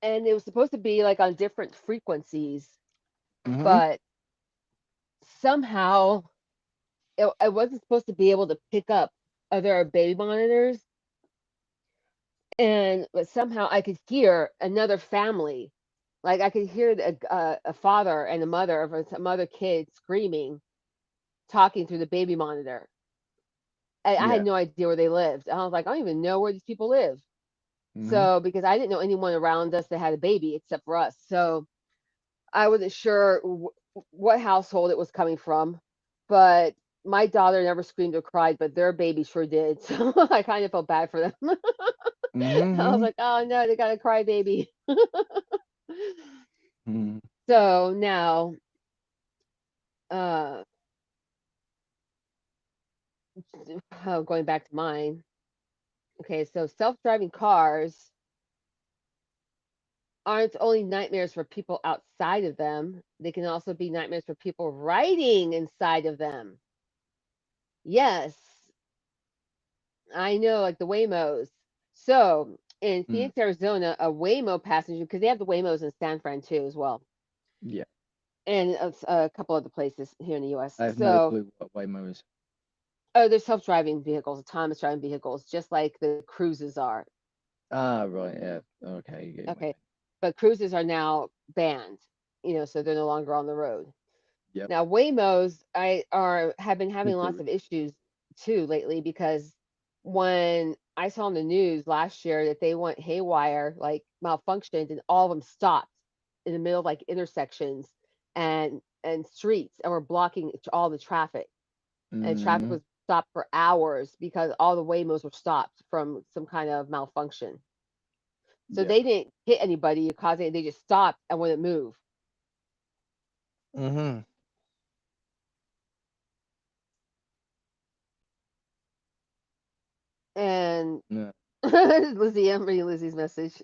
and it was supposed to be like on different frequencies, Hmm. but somehow I wasn't supposed to be able to pick up other baby monitors, and but somehow I could hear another family, like I could hear a father and a mother of some other kid screaming, talking through the baby monitor. I had Yeah. no idea where they lived. I was like, I don't even know where these people live. Hmm. So because I didn't know anyone around us that had a baby except for us, so I wasn't sure what household it was coming from, but my daughter never screamed or cried, but their baby sure did. So I kind of felt bad for them. I was Hmm. like, oh no, they got a cry baby. Hmm. So now, uh, going back to mine. Okay, so self-driving cars aren't only nightmares for people outside of them; they can also be nightmares for people riding inside of them. Yes, I know, like the Waymos. So in Mm. Phoenix, Arizona, a Waymo passenger, because they have the Waymos in San Fran too as well, Yeah. and a couple other places here in the U.S. I have no So, clue what Waymo is. oh, there's self-driving vehicles, autonomous driving vehicles, just like the cruises are. Ah, right. Yeah. Okay. You get my Okay, point. but cruises are now banned, so they're no longer on the road. Yep. Now, Waymos I are have been having Good lots theory. of issues too lately because when I saw on the news last year that they went haywire, like malfunctioned, and all of them stopped in the middle of like intersections and streets and were blocking all the traffic. And traffic Hmm. was stopped for hours because all the Waymos were stopped from some kind of malfunction. So Yeah. they didn't hit anybody or cause anything; they just stopped and wouldn't move. Mm-hmm. And Yeah. Lizzie, I'm reading Lizzie's message.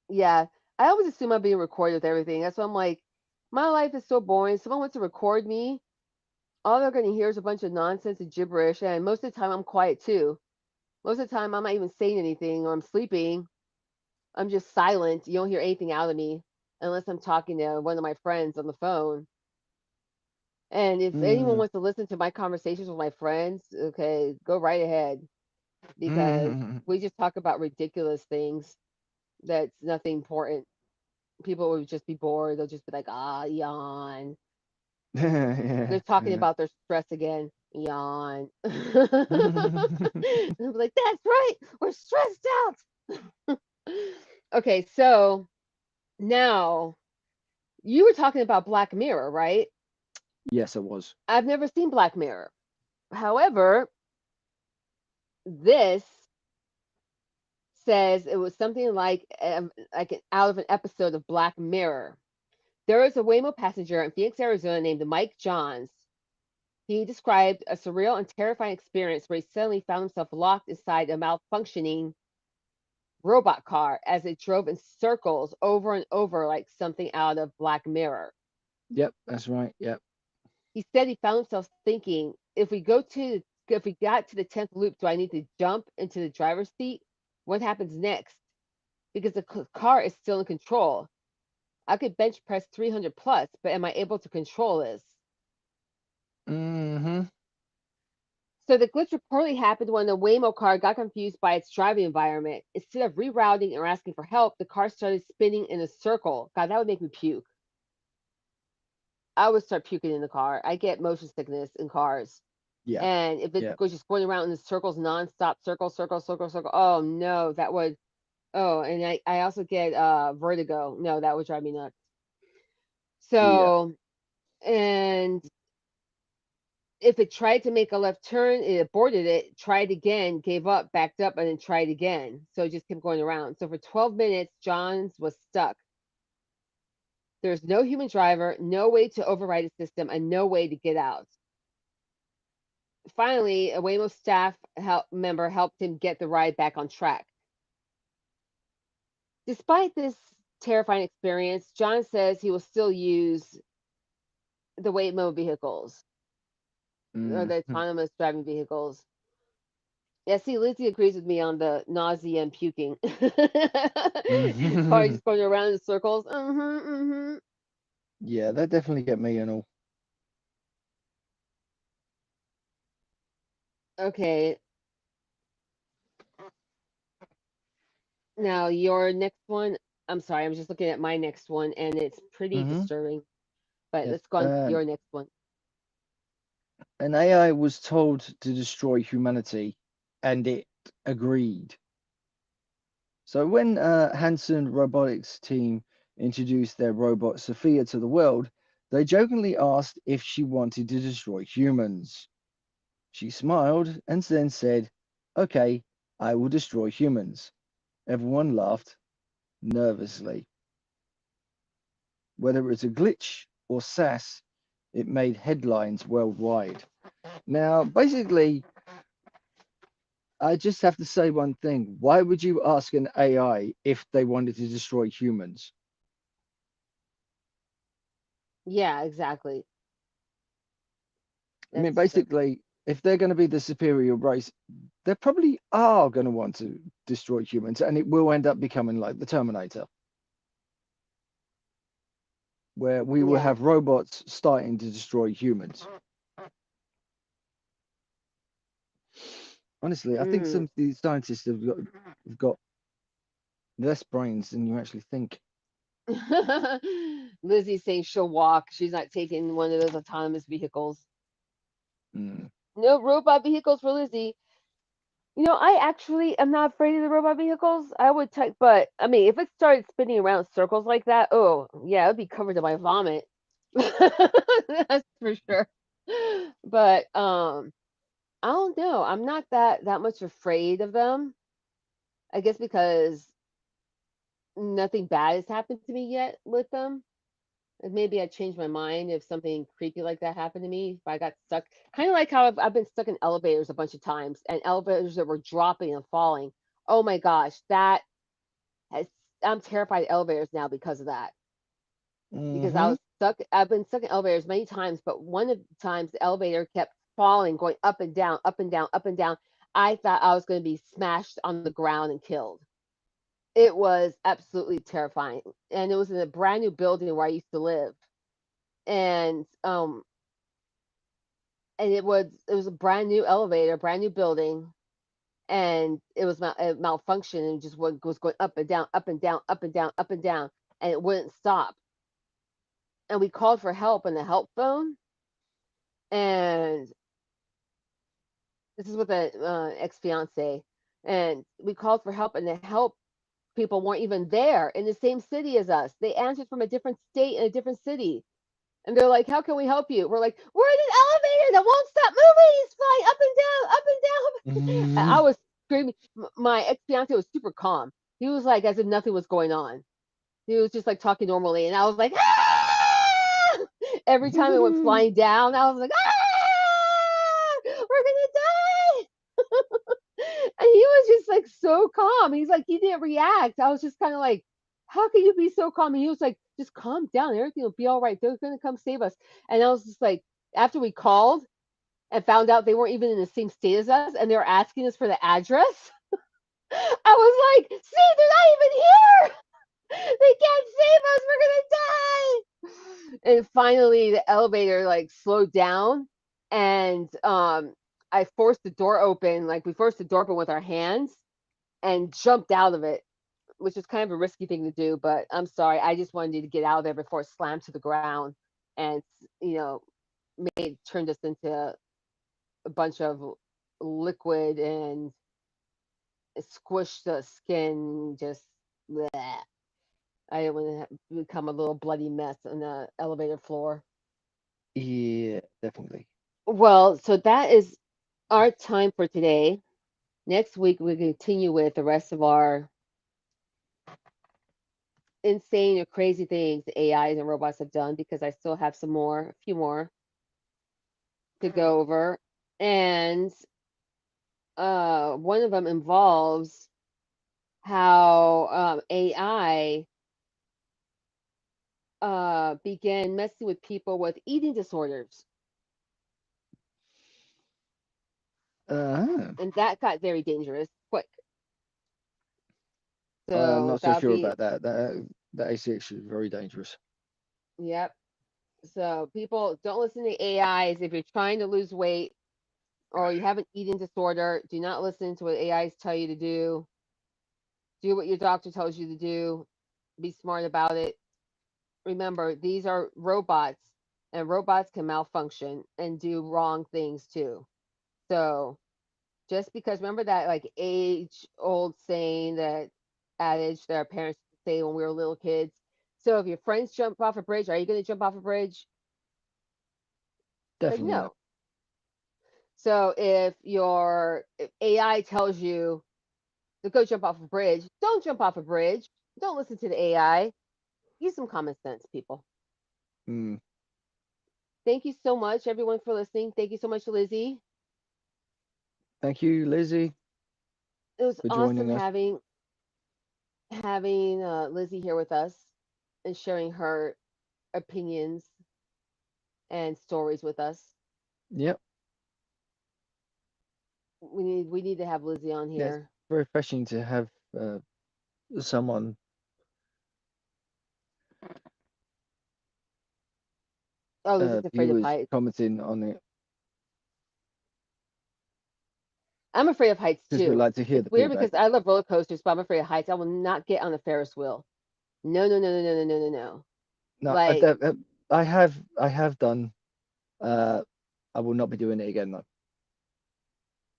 Yeah, I always assume I'm being recorded with everything. That's why I'm like, my life is so boring. Someone wants to record me. All they're going to hear is a bunch of nonsense and gibberish. And most of the time, I'm quiet too. Most of the time, I'm not even saying anything or I'm sleeping. I'm just silent. You don't hear anything out of me unless I'm talking to one of my friends on the phone. And if anyone Mm. wants to listen to my conversations with my friends, okay, go right ahead because Mm. we just talk about ridiculous things that's nothing important. People would just be bored. They'll just be like, ah, yawn. Yeah. They're talking Yeah. about their stress again. Yawn. I'll be like, that's right. We're stressed out. Okay, so now you were talking about Black Mirror, right? Yes, I was. I've never seen Black Mirror. However, this says it was something like out of an episode of Black Mirror. There was a Waymo passenger in Phoenix, Arizona named Mike Johns. He described a surreal and terrifying experience where he suddenly found himself locked inside a malfunctioning robot car as it drove in circles over and over like something out of Black Mirror. Yep, that's right. Yep. He said he found himself thinking, if we got to the 10th loop, do I need to jump into the driver's seat? What happens next? Because the car is still in control. I could bench press 300 plus, but am I able to control this? Mm-hmm. So the glitch reportedly happened when the Waymo car got confused by its driving environment. Instead of rerouting or asking for help, the car started spinning in a circle. God, that would make me puke. I would start puking in the car. I get motion sickness in cars. Yeah. And if it Yeah. goes just going around in the circles nonstop, circle, circle, circle, circle. Oh no, that would. Oh, and I also get vertigo. No, that would drive me nuts. Yeah. So, and if it tried to make a left turn, it aborted it, tried again, gave up, backed up, and then tried again. So it just kept going around. So for 12 minutes, Johns was stuck. There's no human driver, no way to override the system, and no way to get out. Finally, a Waymo staff member helped him get the ride back on track. Despite this terrifying experience, John says he will still use the Waymo vehicles or the Mm-hmm. autonomous driving vehicles. Yeah, see, Lizzie agrees with me on the nausea and puking. Car Mm-hmm. just going around in circles. Mm-hmm. Yeah, that definitely get me and all. Okay, now your next one. I'm sorry, I'm just looking at my next one, and it's pretty Mm-hmm. disturbing. But Yes. let's go on to your next one. An AI was told to destroy humanity, and it agreed. So when Hanson Robotics team introduced their robot Sophia to the world, they jokingly asked if she wanted to destroy humans. She smiled and then said, "Okay, I will destroy humans." Everyone laughed nervously. Whether it's a glitch or SAS, it made headlines worldwide. Now, basically, I just have to say one thing. Why would you ask an AI if they wanted to destroy humans? Yeah, exactly. I mean, That's true. basically, if they're going to be the superior race, they probably are going to want to destroy humans, and it will end up becoming like the Terminator, where we will Yeah. have robots starting to destroy humans. Honestly, I think some Mm. of these scientists have got less brains than you actually think. Lizzie's saying she'll walk. She's not taking one of those autonomous vehicles. Mm. No robot vehicles for Lizzie. I actually am not afraid of the robot vehicles. I would take, but I mean, if it started spinning around in circles like that, oh yeah, it'd be covered in my vomit. That's for sure. But I don't know. I'm not that much afraid of them. I guess because nothing bad has happened to me yet with them. And maybe I'd change my mind if something creepy like that happened to me. If I got stuck, kind of like how I've been stuck in elevators a bunch of times, and elevators that were dropping and falling. Oh my gosh, that has, I'm terrified of elevators now because of that. Because I Mm-hmm. was stuck. I've been stuck in elevators many times, but one of the times the elevator kept falling, going up and down, up and down, up and down. I thought I was going to be smashed on the ground and killed. It was absolutely terrifying, and it was in a brand new building where I used to live, and it was a brand new elevator, brand new building, and it malfunctioned and just was going up and down, up and down, up and down, up and down, and it wouldn't stop. And we called for help on the help phone, and this is with an ex fiance, and we called for help, and the help people weren't even there in the same city as us. They answered from a different state in a different city. And they're like, "How can we help you?" We're like, "We're in an elevator that won't stop moving. It's flying up and down, up and down." And Mm-hmm. I was screaming. My ex fiance was super calm. He was like as if nothing was going on. He was just like talking normally, and I was like, "Ah!" Every time it went flying down, I was like, "Ah! We're gonna die!" And he was just like so calm. He's like, he didn't react. I was just kind of like, how can you be so calm? And he was like, just calm down. Everything will be all right. They're going to come save us. And I was just like, after we called and found out they weren't even in the same state as us and they were asking us for the address, I was like, see, they're not even here. They can't save us. We're going to die. And finally, the elevator like slowed down, and I forced the door open. Like we forced the door open with our hands and jumped out of it, which is kind of a risky thing to do. But I'm sorry, I just wanted to get out of there before it slammed to the ground and made turned us into a bunch of liquid and squished the skin. Just bleh. I didn't want to become a little bloody mess on the elevator floor. Yeah, definitely. Well, so that is our time for today. Next week we continue with the rest of our insane or crazy things the AIs and robots have done because I still have a few more to go over. And one of them involves how AI began messing with people with eating disorders. Uh, And that got very dangerous quick. I'm So not so that'll sure be, about that. That is actually very dangerous. yep. So people don't listen to AIs. If you're trying to lose weight or you have an eating disorder, do not listen to what AIs tell you to do. Do what your doctor tells you to do. Be smart about it. Remember, these are robots, and robots can malfunction and do wrong things too. So just because, remember that like age old saying, that adage that our parents used to say when we were little kids. So if your friends jump off a bridge, are you going to jump off a bridge? Like Definitely not. no. So if AI tells you to go jump off a bridge, don't jump off a bridge. Don't listen to the AI. Use some common sense, people. Mm. Thank you so much, everyone, for listening. Thank you so much, Lizzie. Thank you, Lizzie, It was for awesome joining us. having Lizzie here with us and sharing her opinions and stories with us. Yep. We need to have Lizzie on Yeah, it's here. very refreshing to have uh, someone Oh, Lizzie's afraid of viewers heights. commenting on it I'm afraid of heights because we too. like to hear It's the weird feedback. because I love roller coasters, but I'm afraid of heights. I will not get on a Ferris wheel. No, no, no, no, no, no, no, no, no. No, Like, I have done. Uh, I will not be doing it again though.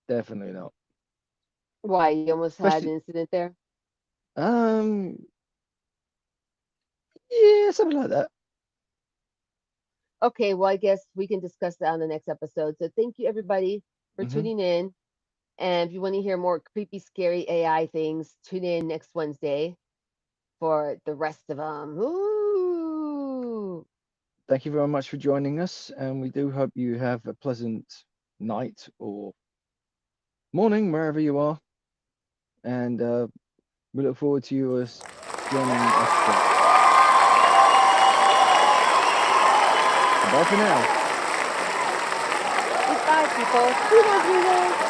Definitely not. why? You almost had an Especially, incident there? um, yeah, something like that. Okay, well, I guess we can discuss that on the next episode. So thank you, everybody, for Hmm. tuning in. And if you want to hear more creepy, scary AI things, tune in next Wednesday. for the rest of them. Ooh. Thank you very much for joining us, and we do hope you have a pleasant night or morning wherever you are. And we look forward to you as joining us soon. Bye for now. Goodbye, people.